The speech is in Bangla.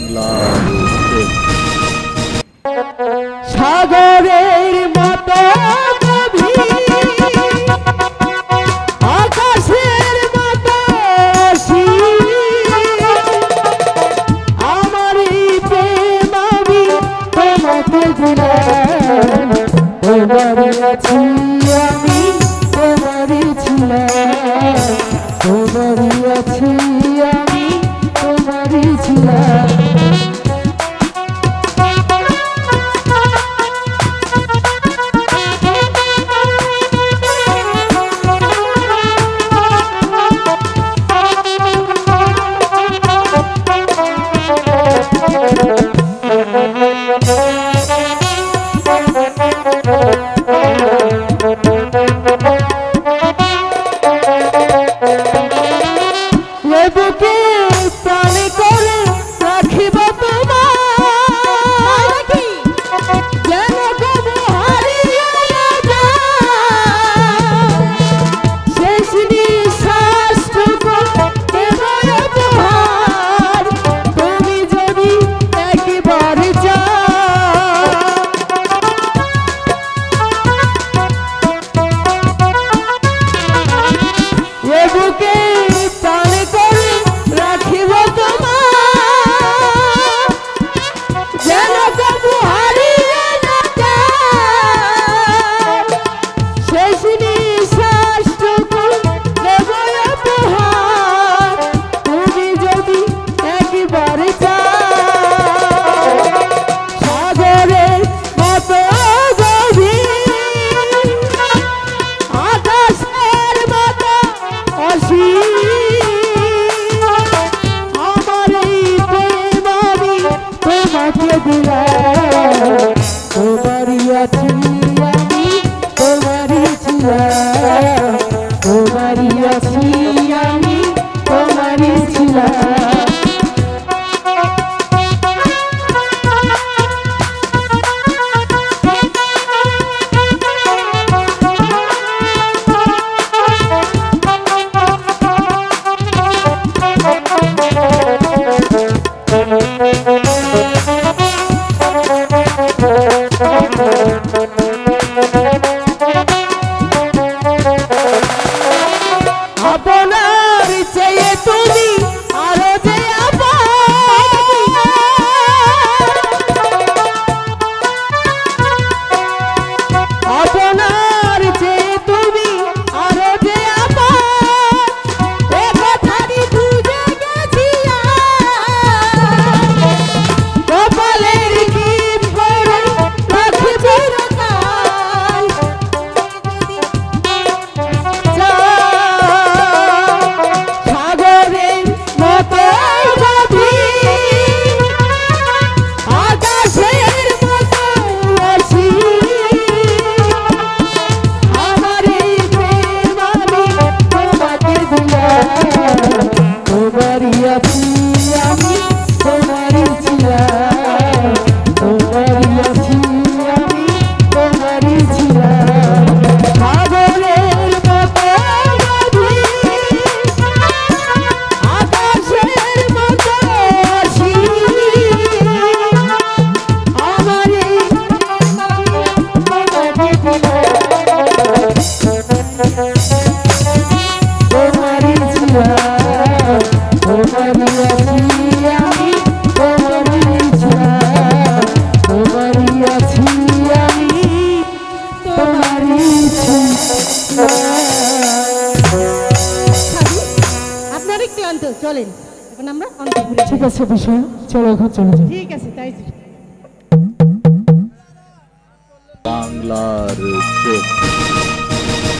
বাংলার সাগরের মতো গভীর, আকাশের মতো অসীম, আমারই প্রেম আমি তোমাকে দিলাম, তোমারই আছি আমি, তোমারই ছিলাম, তোমারই আছি আমি, তোমারই ছিলাম। বুকে প্রাণ করে রাখিব তোমার, যেন কবু হারিয়ে না যায়, শেষ নিঃশ্বাসটুকু দেব উপহার, তুমি যদি একবার চাও। এ বুকে প্রাণ করে রাখিব তোমার, যেন কবু হারিয়ে না যায়, শেষ নিঃশ্বাসটুকু দেব উপহার, তুমি যদি একবার চাও। সাগরের মতো গভীর, আকাশের মতো অসীম, আমার এই প্রেম আমি তোমাকে দিলাম, তোমারই আছি আমি, তোমারই ছিলাম, তোমারই আছি আমি, তোমারই ছিলাম। আপনার চেয়ে তুমি আরো যে আপন, আপনার চেয়ে তুমি আরো যে আপন, এ কথাটি বুঝে গেছি কপালের গীত করে রাখি চিরকাল। সাগরের মতো গভীর, আকাশের মতো অসীম, আমার এই প্রেম আমি তোমাকে দিলাম, তোমারই আছি আমি, তোমারই ছিলাম, তোমারই আছি আমি, তোমারই ছিলাম। সাগরের মতো গভীর, আকাশের মতো অসীম, আমার এই প্রেম আমি তোমাকে দিলাম, তোমারই ছিলাম, তোমারই আছি আমি, তোমারই ছিলাম, তোমারই আছি আমি, তোমারই ছিলাম। আপনার একটু অন্ত চলেন, এখন আমরা অন্তপুরে। ঠিক আছে বিষয়, চলো এখন চলে যাই। ঠিক আছে, তাই বাংলার